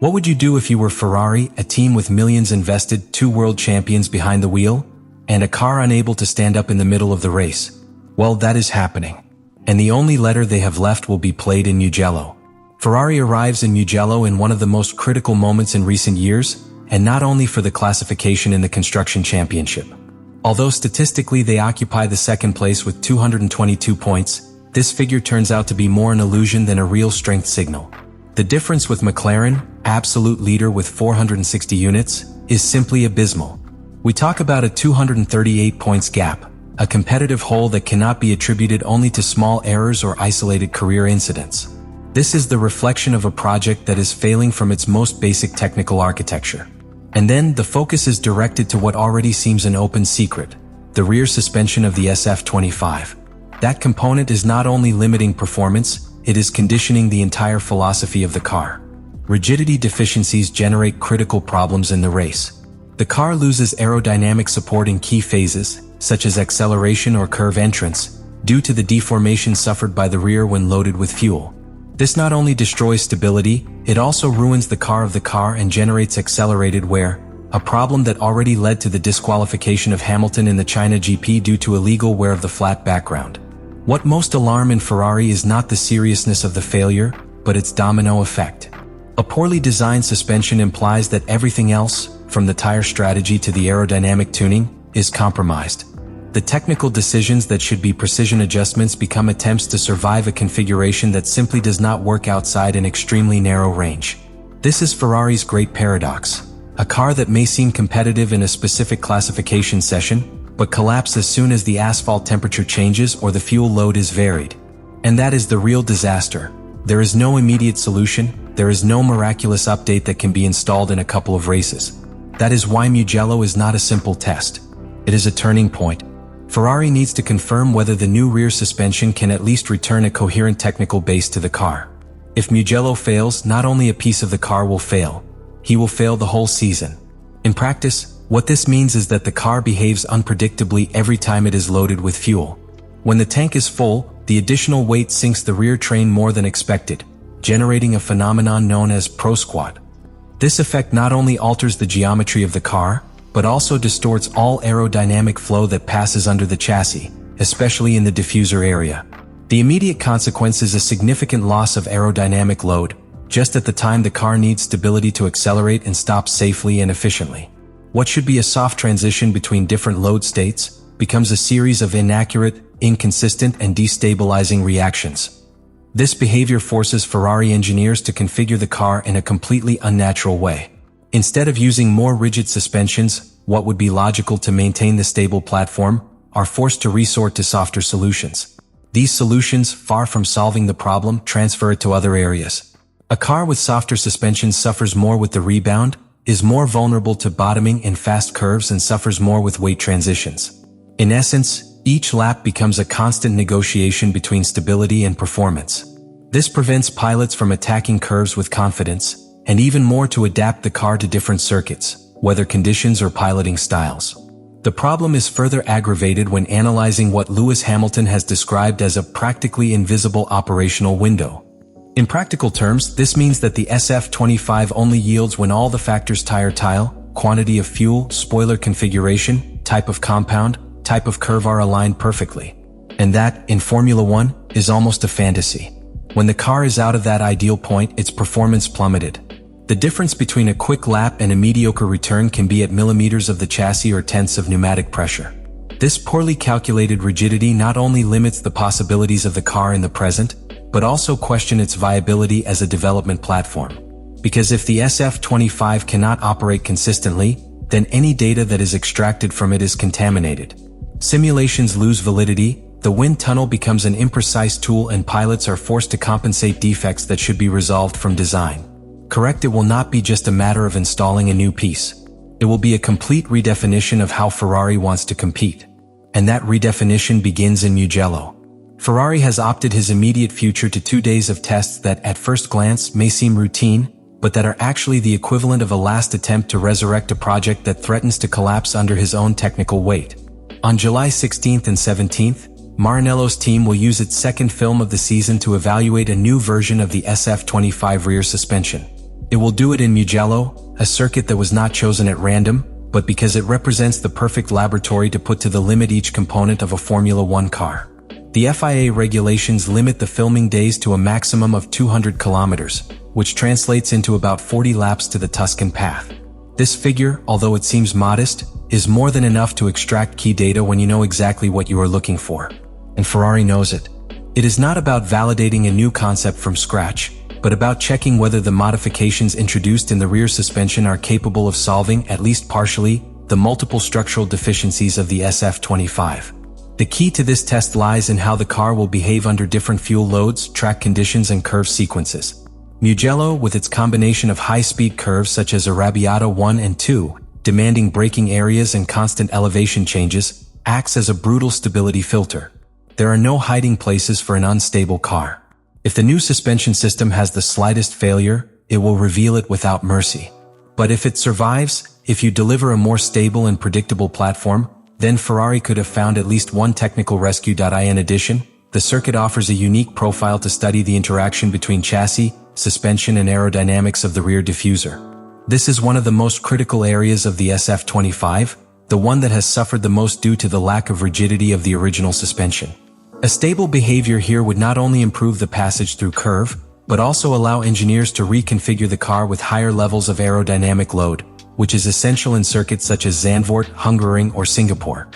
What would you do if you were Ferrari, a team with millions invested, 2 world champions behind the wheel, and a car unable to stand up in the middle of the race? Well, that is happening. And the only letter they have left will be played in Mugello. Ferrari arrives in Mugello in one of the most critical moments in recent years, and not only for the classification in the Construction Championship. Although statistically they occupy the second place with 222 points, this figure turns out to be more an illusion than a real strength signal. The difference with McLaren, absolute leader with 460 units, is simply abysmal. We talk about a 238 points gap, a competitive hole that cannot be attributed only to small errors or isolated career incidents. This is the reflection of a project that is failing from its most basic technical architecture. And then the focus is directed to what already seems an open secret, the rear suspension of the SF25. That component is not only limiting performance, it is conditioning the entire philosophy of the car. Rigidity deficiencies generate critical problems in the race. The car loses aerodynamic support in key phases, such as acceleration or curve entrance, due to the deformation suffered by the rear when loaded with fuel. This not only destroys stability, it also ruins the car of the car and generates accelerated wear, a problem that already led to the disqualification of Hamilton in the China GP due to illegal wear of the flat background. What most alarm in Ferrari is not the seriousness of the failure, but its domino effect. A poorly designed suspension implies that everything else, from the tire strategy to the aerodynamic tuning, is compromised. The technical decisions that should be precision adjustments become attempts to survive a configuration that simply does not work outside an extremely narrow range. This is Ferrari's great paradox. A car that may seem competitive in a specific classification session, but collapse as soon as the asphalt temperature changes or the fuel load is varied. And that is the real disaster. There is no immediate solution, there is no miraculous update that can be installed in a couple of races. That is why Mugello is not a simple test. It is a turning point. Ferrari needs to confirm whether the new rear suspension can at least return a coherent technical base to the car. If Mugello fails, not only a piece of the car will fail, he will fail the whole season. In practice, what this means is that the car behaves unpredictably every time it is loaded with fuel. When the tank is full, the additional weight sinks the rear train more than expected, generating a phenomenon known as pro-squat. This effect not only alters the geometry of the car, but also distorts all aerodynamic flow that passes under the chassis, especially in the diffuser area. The immediate consequence is a significant loss of aerodynamic load, just at the time the car needs stability to accelerate and stop safely and efficiently. What should be a soft transition between different load states becomes a series of inaccurate, inconsistent, and destabilizing reactions. This behavior forces Ferrari engineers to configure the car in a completely unnatural way. Instead of using more rigid suspensions, what would be logical to maintain the stable platform, are forced to resort to softer solutions. These solutions, far from solving the problem, transfer it to other areas. A car with softer suspensions suffers more with the rebound, is more vulnerable to bottoming in fast curves, and suffers more with weight transitions. In essence, each lap becomes a constant negotiation between stability and performance. This prevents pilots from attacking curves with confidence, and even more to adapt the car to different circuits, weather conditions or piloting styles. The problem is further aggravated when analyzing what Lewis Hamilton has described as a practically invisible operational window. In practical terms, this means that the SF25 only yields when all the factors tire tile, quantity of fuel, spoiler configuration, type of compound, type of curve are aligned perfectly. And that, in Formula One, is almost a fantasy. When the car is out of that ideal point, its performance plummeted. The difference between a quick lap and a mediocre return can be at millimeters of the chassis or tenths of pneumatic pressure. This poorly calculated rigidity not only limits the possibilities of the car in the present, but also question its viability as a development platform. Because if the SF25 cannot operate consistently, then any data that is extracted from it is contaminated. Simulations lose validity, the wind tunnel becomes an imprecise tool, and pilots are forced to compensate defects that should be resolved from design. Correct, it will not be just a matter of installing a new piece. It will be a complete redefinition of how Ferrari wants to compete. And that redefinition begins in Mugello. Ferrari has opted his immediate future to 2 days of tests that at first glance may seem routine, but that are actually the equivalent of a last attempt to resurrect a project that threatens to collapse under his own technical weight. On July 16th and 17th, Maranello's team will use its second film of the season to evaluate a new version of the SF25 rear suspension. It will do it in Mugello, a circuit that was not chosen at random, but because it represents the perfect laboratory to put to the limit each component of a Formula One car. The FIA regulations limit the filming days to a maximum of 200 kilometers, which translates into about 40 laps to the Tuscan path. This figure, although it seems modest, is more than enough to extract key data when you know exactly what you are looking for. And Ferrari knows it. It is not about validating a new concept from scratch, but about checking whether the modifications introduced in the rear suspension are capable of solving, at least partially, the multiple structural deficiencies of the SF25. The key to this test lies in how the car will behave under different fuel loads, track conditions, and curve sequences. Mugello, with its combination of high-speed curves such as Arrabbiata 1 and 2, demanding braking areas and constant elevation changes, acts as a brutal stability filter. There are no hiding places for an unstable car. If the new suspension system has the slightest failure, it will reveal it without mercy. But if it survives, if you deliver a more stable and predictable platform, then Ferrari could have found at least one technical rescue. In addition, the circuit offers a unique profile to study the interaction between chassis, suspension, and aerodynamics of the rear diffuser. This is one of the most critical areas of the SF25, the one that has suffered the most due to the lack of rigidity of the original suspension. A stable behavior here would not only improve the passage through curve, but also allow engineers to reconfigure the car with higher levels of aerodynamic load, which is essential in circuits such as Zandvoort, Hungaroring, or Singapore.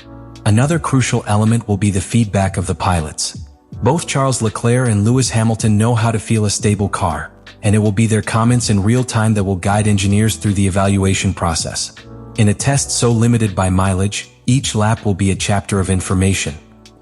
Another crucial element will be the feedback of the pilots. Both Charles Leclerc and Lewis Hamilton know how to feel a stable car, and it will be their comments in real time that will guide engineers through the evaluation process. In a test so limited by mileage, each lap will be a chapter of information.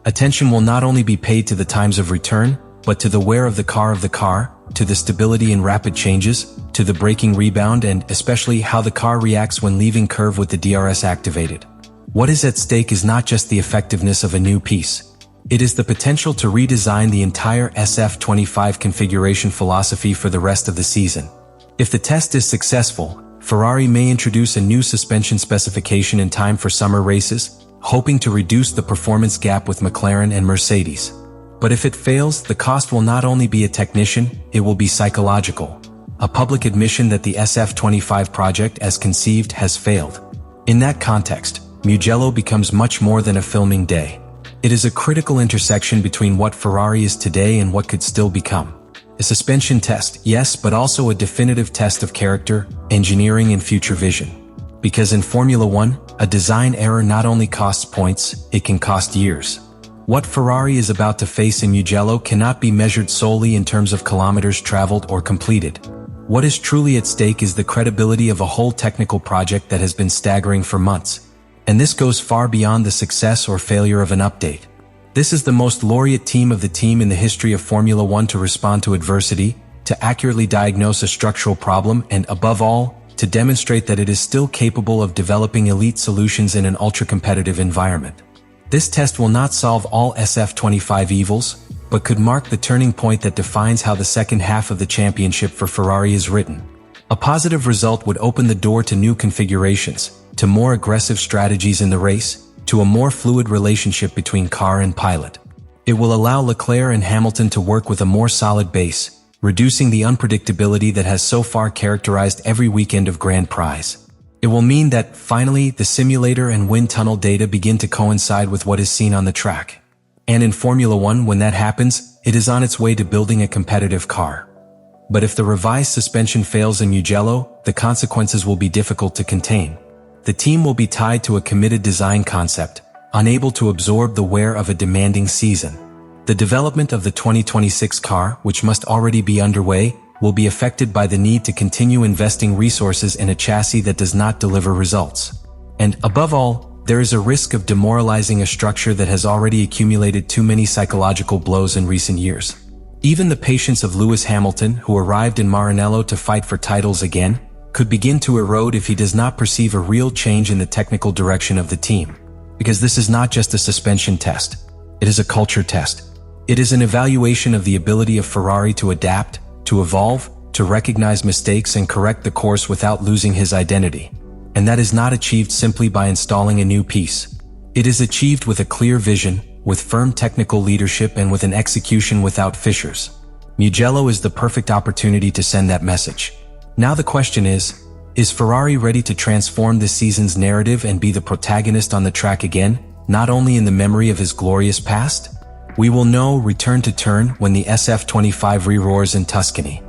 Attention will not only be paid to the times of return, but to the wear of the car, to the stability and rapid changes, to the braking rebound, and especially how the car reacts when leaving curve with the DRS activated. What is at stake is not just the effectiveness of a new piece. It is the potential to redesign the entire SF25 configuration philosophy for the rest of the season. If the test is successful, Ferrari may introduce a new suspension specification in time for summer races, hoping to reduce the performance gap with McLaren and Mercedes. But if it fails, the cost will not only be a technician, it will be psychological. A public admission that the SF25 project as conceived has failed. In that context, Mugello becomes much more than a filming day. It is a critical intersection between what Ferrari is today and what could still become. A suspension test, yes, but also a definitive test of character, engineering, and future vision. Because in Formula One, a design error not only costs points, it can cost years. What Ferrari is about to face in Mugello cannot be measured solely in terms of kilometers traveled or completed. What is truly at stake is the credibility of a whole technical project that has been staggering for months. And this goes far beyond the success or failure of an update. This is the most laureate team of the team in the history of Formula One to respond to adversity, to accurately diagnose a structural problem, and above all, to demonstrate that it is still capable of developing elite solutions in an ultra-competitive environment. This test will not solve all SF25 evils, but could mark the turning point that defines how the second half of the championship for Ferrari is written. A positive result would open the door to new configurations, to more aggressive strategies in the race, to a more fluid relationship between car and pilot. It will allow Leclerc and Hamilton to work with a more solid base, reducing the unpredictability that has so far characterized every weekend of Grand Prix. It will mean that, finally, the simulator and wind tunnel data begin to coincide with what is seen on the track. And in Formula One, when that happens, it is on its way to building a competitive car. But if the revised suspension fails in Mugello, the consequences will be difficult to contain. The team will be tied to a committed design concept, unable to absorb the wear of a demanding season. The development of the 2026 car, which must already be underway, will be affected by the need to continue investing resources in a chassis that does not deliver results. And, above all, there is a risk of demoralizing a structure that has already accumulated too many psychological blows in recent years. Even the patience of Lewis Hamilton, who arrived in Maranello to fight for titles again, could begin to erode if he does not perceive a real change in the technical direction of the team. Because this is not just a suspension test. It is a culture test. It is an evaluation of the ability of Ferrari to adapt, to evolve, to recognize mistakes and correct the course without losing his identity. And that is not achieved simply by installing a new piece. It is achieved with a clear vision, with firm technical leadership, and with an execution without fissures. Mugello is the perfect opportunity to send that message. Now the question is Ferrari ready to transform this season's narrative and be the protagonist on the track again, not only in the memory of his glorious past? We will know return to turn when the SF25 re-roars in Tuscany.